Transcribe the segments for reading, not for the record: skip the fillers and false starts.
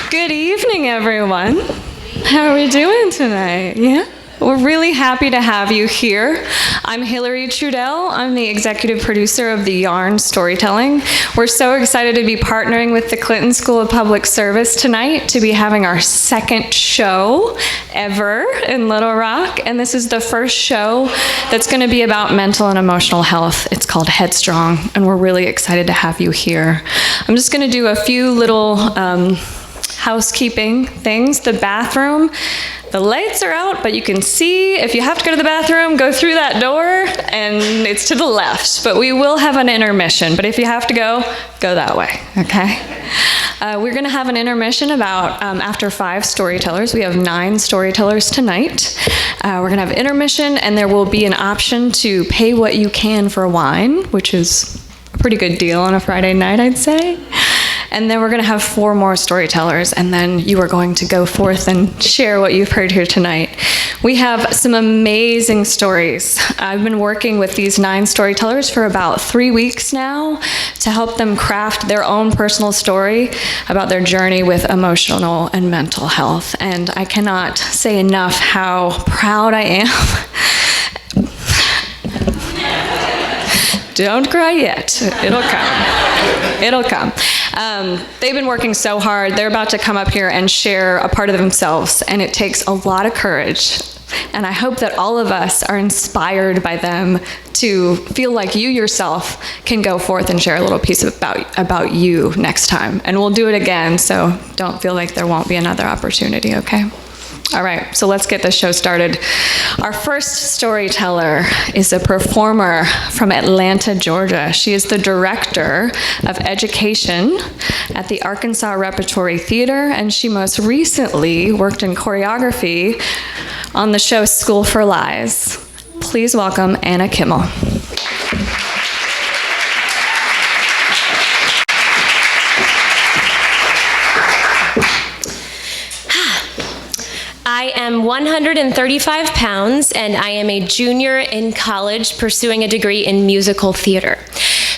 Good evening, everyone. How are we doing tonight? Yeah? We're really happy to have you here. I'm Hillary Trudell. I'm the executive producer of the Yarn Storytelling. We're so excited to be partnering with the Clinton School of Public Service tonight to be having our second show ever in Little Rock. And this is the first show that's going to be about mental and emotional health. It's called Headstrong, and we're really excited to have you here. I'm just going to do a few little housekeeping things. The bathroom, the lights are out, but you can see if you have to go to the bathroom, go through that door, and it's to the left. But we will have an intermission. But if you have to go that way, okay? We're going to have an intermission about after 5 storytellers. We have 9 storytellers tonight. We're going to have intermission, and there will be an option to pay what you can for wine, which is a pretty good deal on a Friday night, I'd say. And then we're going to have 4 more storytellers, and then you are going to go forth and share what you've heard here tonight. We have some amazing stories. I've been working with these 9 storytellers for about 3 weeks now to help them craft their own personal story about their journey with emotional and mental health. And I cannot say enough how proud I am. Don't cry yet. It'll come. It'll come. They've been working so hard. They're about to come up here and share a part of themselves, and it takes a lot of courage. And I hope that all of us are inspired by them to feel like you yourself can go forth and share a little piece about you next time. And we'll do it again, so don't feel like there won't be another opportunity, okay? All right, so let's get this show started. Our first storyteller is a performer from Atlanta, Georgia. She is the director of education at the Arkansas Repertory Theater, and she most recently worked in choreography on the show School for Lies. Please welcome Anna Kimmel. I am 135 pounds, and I am a junior in college pursuing a degree in musical theater.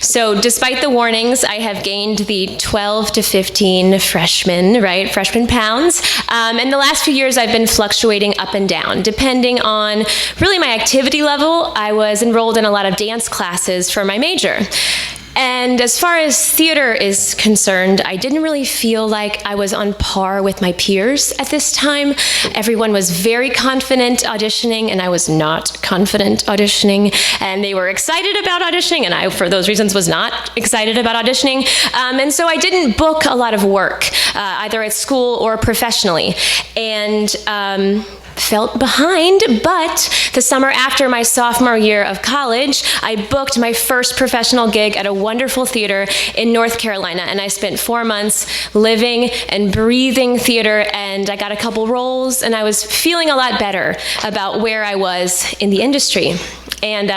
So despite the warnings, I have gained the 12 to 15 freshman pounds. And the last few years, I've been fluctuating up and down, depending on really my activity level. I was enrolled in a lot of dance classes for my major. And as far as theater is concerned, I didn't really feel like I was on par with my peers at this time. Everyone was very confident auditioning, and I was not confident auditioning. And they were excited about auditioning, and I, for those reasons, was not excited about auditioning. And so I didn't book a lot of work, either at school or professionally. And felt behind, but the summer after my sophomore year of college, I booked my first professional gig at a wonderful theater in North Carolina, and I spent 4 months living and breathing theater, and I got a couple roles, and I was feeling a lot better about where I was in the industry. And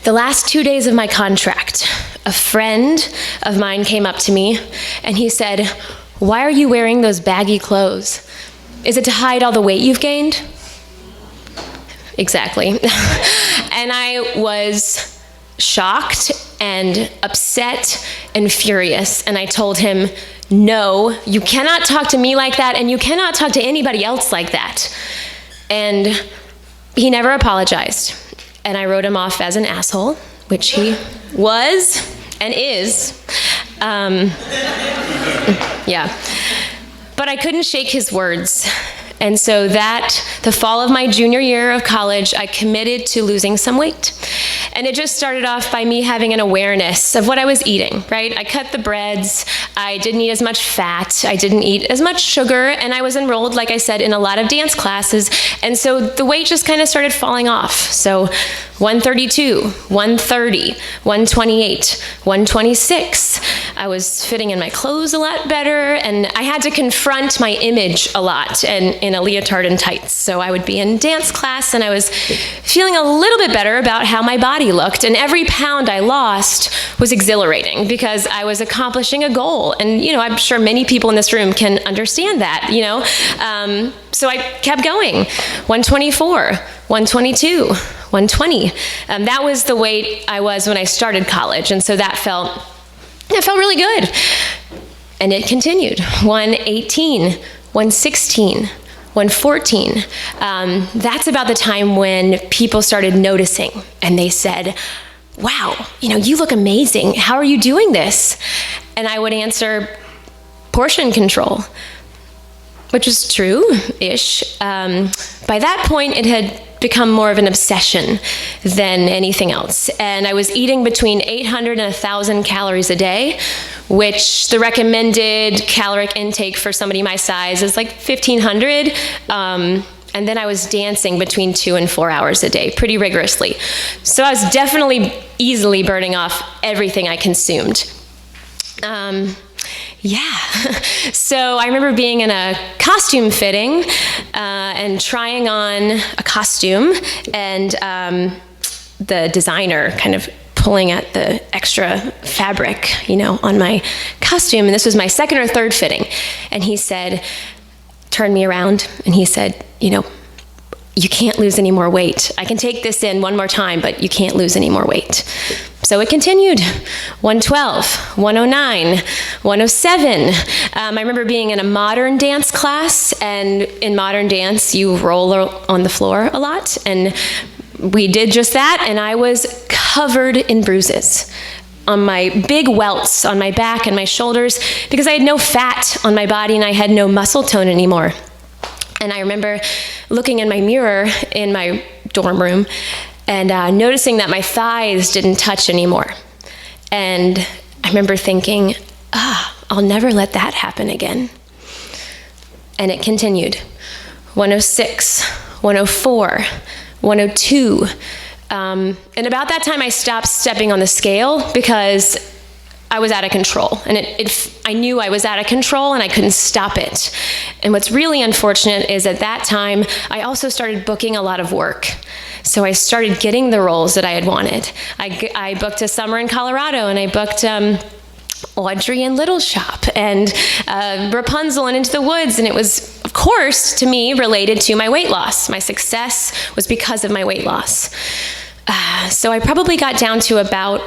the last 2 days of my contract, a friend of mine came up to me, and he said, "Why are you wearing those baggy clothes? Is it to hide all the weight you've gained?" Exactly. And I was shocked and upset and furious. And I told him, "No, you cannot talk to me like that, and you cannot talk to anybody else like that." And he never apologized. And I wrote him off as an asshole, which he was and is. Yeah. But I couldn't shake his words. And so the fall of my junior year of college, I committed to losing some weight. And it just started off by me having an awareness of what I was eating, right? I cut the breads, I didn't eat as much fat, I didn't eat as much sugar, and I was enrolled, like I said, in a lot of dance classes. And so the weight just kind of started falling off. So 132, 130, 128, 126. I was fitting in my clothes a lot better, and I had to confront my image a lot and in a leotard and tights. So I would be in dance class, and I was feeling a little bit better about how my body looked, and every pound I lost was exhilarating because I was accomplishing a goal. And, I'm sure many people in this room can understand that, So I kept going, 124, 122, 120. That was the weight I was when I started college, and so that felt really good. And it continued. 118, 116, 114. That's about the time when people started noticing, and they said, wow, you look amazing. How are you doing this? And I would answer, portion control, which is true-ish. By that point, it had become more of an obsession than anything else. And I was eating between 800 and 1,000 calories a day, which the recommended caloric intake for somebody my size is like 1,500. And then I was dancing between 2 and 4 hours a day, pretty rigorously. So I was definitely easily burning off everything I consumed. So I remember being in a costume fitting and trying on a costume, and the designer kind of pulling at the extra fabric, on my costume. And this was my second or third fitting. And he turned me around, and he said, you can't lose any more weight. I can take this in one more time, but you can't lose any more weight. So it continued. 112, 109, 107. I remember being in a modern dance class, and in modern dance, you roll on the floor a lot, and we did just that, and I was covered in bruises on my big welts on my back and my shoulders because I had no fat on my body and I had no muscle tone anymore. And I remember looking in my mirror in my dorm room and noticing that my thighs didn't touch anymore. And I remember thinking, I'll never let that happen again. And it continued. 106, 104, 102. And about that time I stopped stepping on the scale because I was out of control. And I knew I was out of control and I couldn't stop it. And what's really unfortunate is at that time, I also started booking a lot of work. So I started getting the roles that I had wanted. I booked a summer in Colorado, and I booked Audrey in Little Shop and Rapunzel and Into the Woods. And it was, of course, to me, related to my weight loss. My success was because of my weight loss. So I probably got down to about,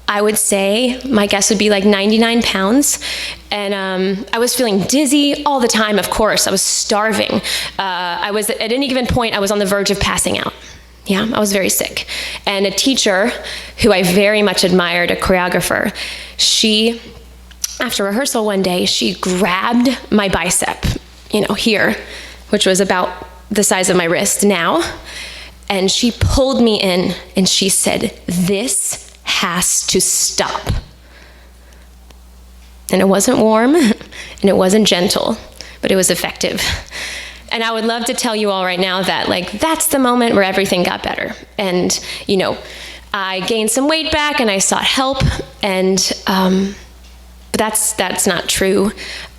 I would say, my guess would be like 99 pounds. And I was feeling dizzy all the time, of course. I was starving. I was, at any given point, I was on the verge of passing out. Yeah, I was very sick. And a teacher who I very much admired, a choreographer, she, after rehearsal one day, she grabbed my bicep, here, which was about the size of my wrist now, and she pulled me in and she said, "This has to stop." And it wasn't warm and it wasn't gentle, but it was effective. And I would love to tell you all right now that, that's the moment where everything got better. And, I gained some weight back and I sought help, and but that's not true.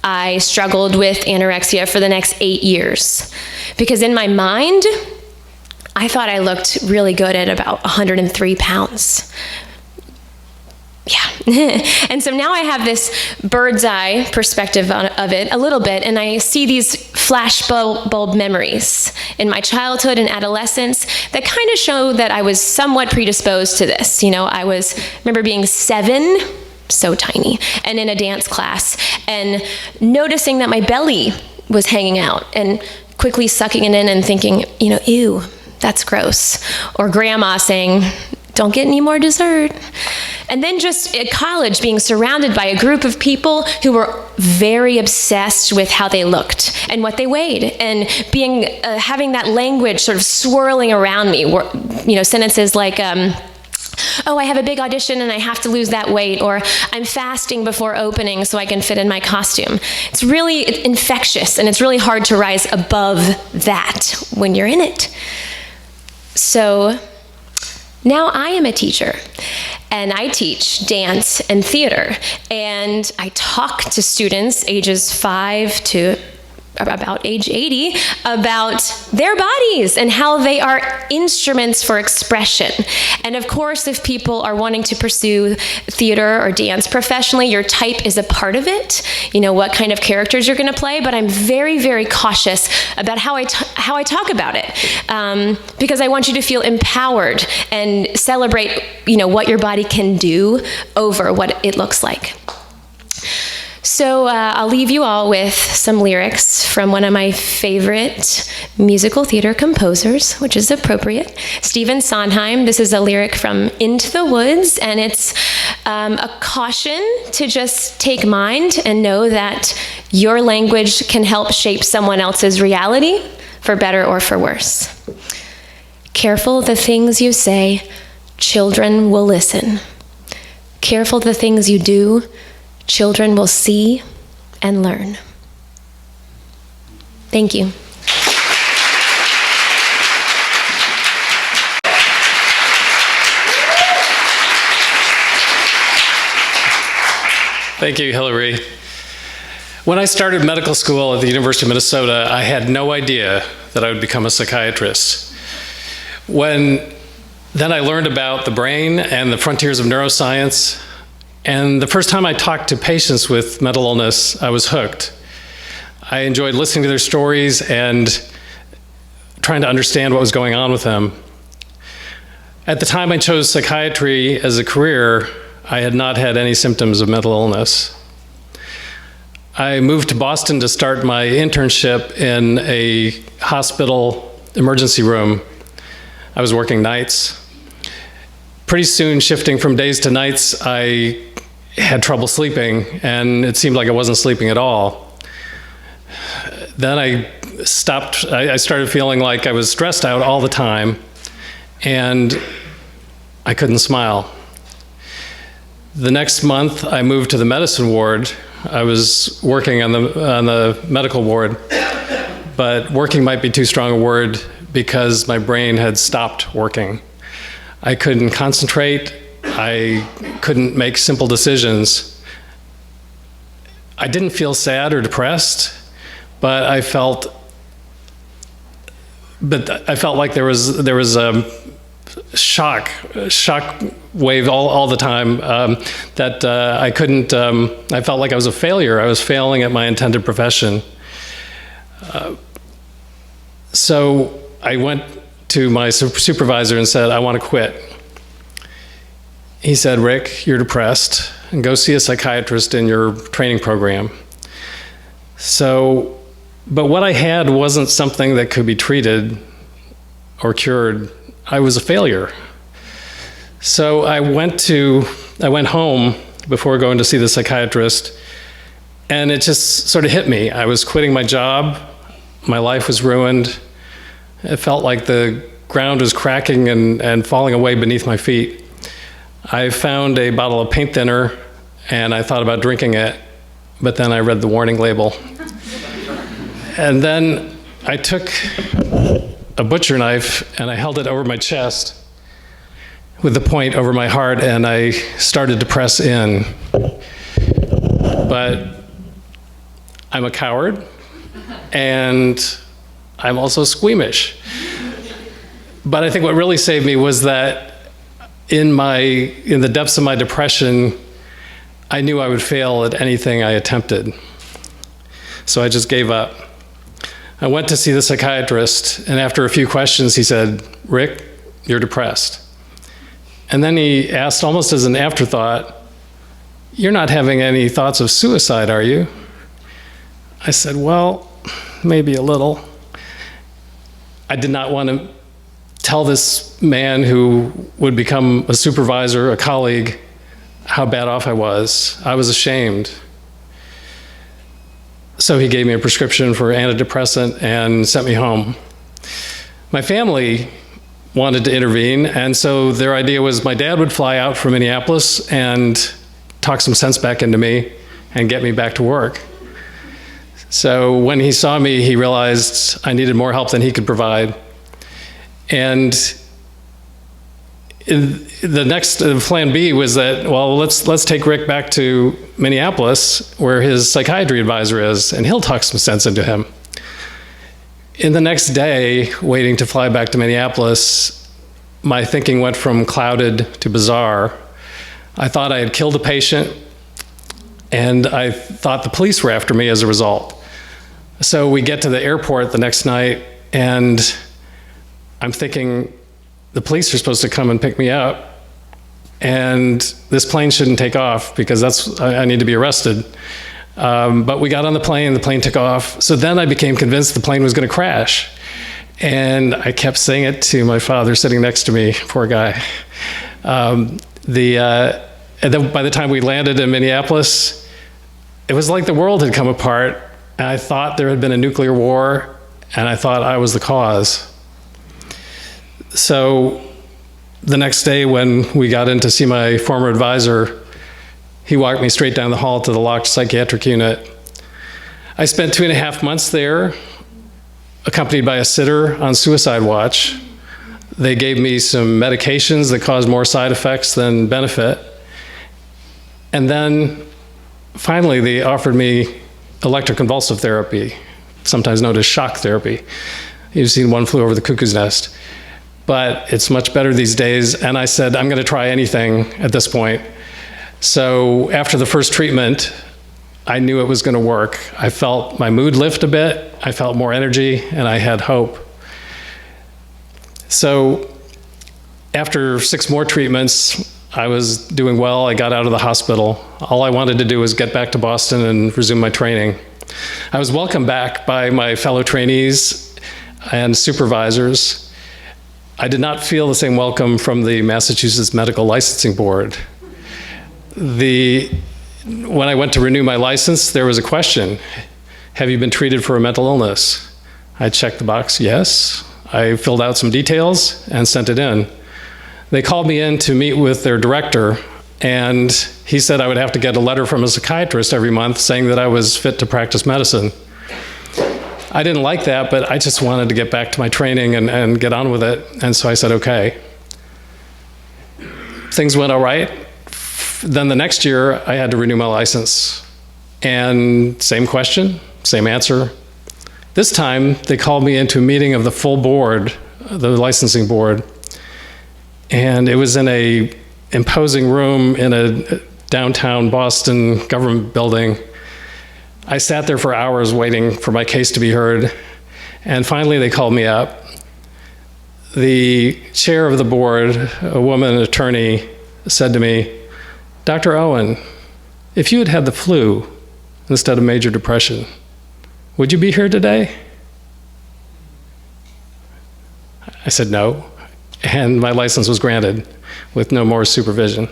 I struggled with anorexia for the next 8 years because in my mind, I thought I looked really good at about 103 pounds. Yeah. And so now I have this bird's eye perspective of it a little bit, and I see these flash bulb memories in my childhood and adolescence that kind of show that I was somewhat predisposed to this. I remember being 7, so tiny, and in a dance class, and noticing that my belly was hanging out, and quickly sucking it in and thinking, ew, that's gross. Or grandma saying, "Don't get any more dessert." And then just at college, being surrounded by a group of people who were very obsessed with how they looked and what they weighed, and having that language sort of swirling around me, sentences like, "Oh, I have a big audition and I have to lose that weight," or "I'm fasting before opening so I can fit in my costume." It's really infectious, and it's really hard to rise above that when you're in it. So now I am a teacher, and I teach dance and theater, and I talk to students ages 5 to about age 80 about their bodies and how they are instruments for expression. And of course, if people are wanting to pursue theater or dance professionally, your type is a part of it, what kind of characters you're going to play. But I'm very, very cautious about how I talk about it, because I want you to feel empowered and celebrate, what your body can do over what it looks like. So So I'll leave you all with some lyrics from one of my favorite musical theater composers, which is appropriate, Stephen Sondheim. This is a lyric from Into the Woods, and it's a caution to just take mind and know that your language can help shape someone else's reality, for better or for worse. Careful the things you say, children will listen. Careful the things you do, children will see and learn. Thank you. Thank you, Hillary. When I started medical school at the University of Minnesota, I had no idea that I would become a psychiatrist. Then I learned about the brain and the frontiers of neuroscience, and the first time I talked to patients with mental illness, I was hooked. I enjoyed listening to their stories and trying to understand what was going on with them. At the time I chose psychiatry as a career, I had not had any symptoms of mental illness. I moved to Boston to start my internship in a hospital emergency room. I was working nights. Pretty soon, shifting from days to nights, I had trouble sleeping, and it seemed like I wasn't sleeping at all. Then I started feeling like I was stressed out all the time, and I couldn't smile. The next month, I moved to the medicine ward. I was working on the medical ward, but working might be too strong a word because my brain had stopped working. I couldn't concentrate. I couldn't make simple decisions. I didn't feel sad or depressed, but I felt like there was a shock wave all the time, that I couldn't, I felt like I was a failure. I was failing at my intended profession. So I went to my supervisor and said, I want to quit. He said, Rick, you're depressed, and go see a psychiatrist in your training program. But what I had wasn't something that could be treated or cured. I was a failure. So I went home before going to see the psychiatrist, and it just sort of hit me. I was quitting my job. My life was ruined. It felt like the ground was cracking and falling away beneath my feet. I found a bottle of paint thinner, and I thought about drinking it, but then I read the warning label. And then I took a butcher knife, and I held it over my chest with the point over my heart, and I started to press in. But I'm a coward, and I'm also squeamish. But I think what really saved me was that in the depths of my depression, I knew I would fail at anything I attempted. So I just gave up. I went to see the psychiatrist, and after a few questions, he said, Rick, you're depressed. And then he asked, almost as an afterthought, you're not having any thoughts of suicide, are you? I said, well, maybe a little. I did not want to tell this man who would become a supervisor, a colleague, how bad off I was. I was ashamed. So he gave me a prescription for antidepressant and sent me home. My family wanted to intervene, and so their idea was my dad would fly out from Minneapolis and talk some sense back into me and get me back to work. So when he saw me, he realized I needed more help than he could provide. And the next plan B was that, well, let's take Rick back to Minneapolis, where his psychiatry advisor is, and he'll talk some sense into him. In the next day, waiting to fly back to Minneapolis, my thinking went from clouded to bizarre. I thought I had killed a patient, and I thought the police were after me as a result. So we get to the airport the next night, and I'm thinking, the police are supposed to come and pick me up, and this plane shouldn't take off because I need to be arrested. But we got on the plane took off. So then I became convinced the plane was going to crash. And I kept saying it to my father sitting next to me, poor guy. And then by the time we landed in Minneapolis, it was like the world had come apart. And I thought there had been a nuclear war, and I thought I was the cause. So the next day when we got in to see my former advisor, he walked me straight down the hall to the locked psychiatric unit. I spent 2.5 months there, accompanied by a sitter on suicide watch. They gave me some medications that caused more side effects than benefit. And then finally they offered me electroconvulsive therapy, sometimes known as shock therapy. You've seen One Flew Over the Cuckoo's Nest. But it's much better these days, and I said, I'm going to try anything at this point. So after the first treatment, I knew it was going to work. I felt my mood lift a bit, I felt more energy, and I had hope. So after 6 more treatments, I was doing well. I got out of the hospital. All I wanted to do was get back to Boston and resume my training. I was welcomed back by my fellow trainees and supervisors. I did not feel the same welcome from the Massachusetts Medical Licensing Board. When I went to renew my license, there was a question: have you been treated for a mental illness? I checked the box, yes. I filled out some details and sent it in. They called me in to meet with their director, and he said I would have to get a letter from a psychiatrist every month saying that I was fit to practice medicine. I didn't like that, but I just wanted to get back to my training and get on with it, and so I said, okay. Things went all right. Then the next year, I had to renew my license. And same question, same answer. This time, they called me into a meeting of the full board, the licensing board, and it was in a imposing room in a downtown Boston government building. I sat there for hours waiting for my case to be heard, and finally they called me up. The chair of the board, a woman, an attorney, said to me, Dr. Owen, if you had had the flu instead of major depression, would you be here today? I said no, and my license was granted with no more supervision.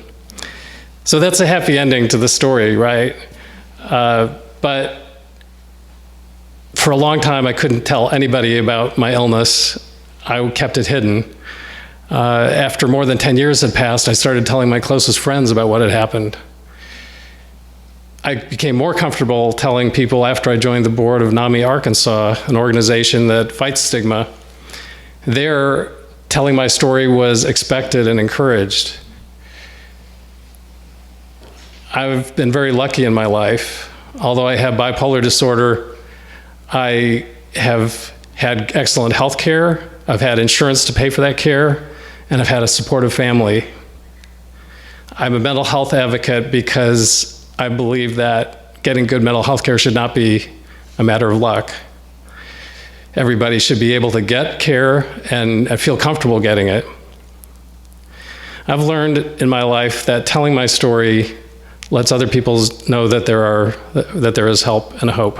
So that's a happy ending to the story, right? But for a long time, I couldn't tell anybody about my illness. I kept it hidden. After more than 10 years had passed, I started telling my closest friends about what had happened. I became more comfortable telling people after I joined the board of NAMI Arkansas, an organization that fights stigma. There, telling my story was expected and encouraged. I've been very lucky in my life. Although I have bipolar disorder, I have had excellent health care, I've had insurance to pay for that care, and I've had a supportive family. I'm a mental health advocate because I believe that getting good mental health care should not be a matter of luck. Everybody should be able to get care and feel comfortable getting it. I've learned in my life that telling my story lets other people know that there is help and hope.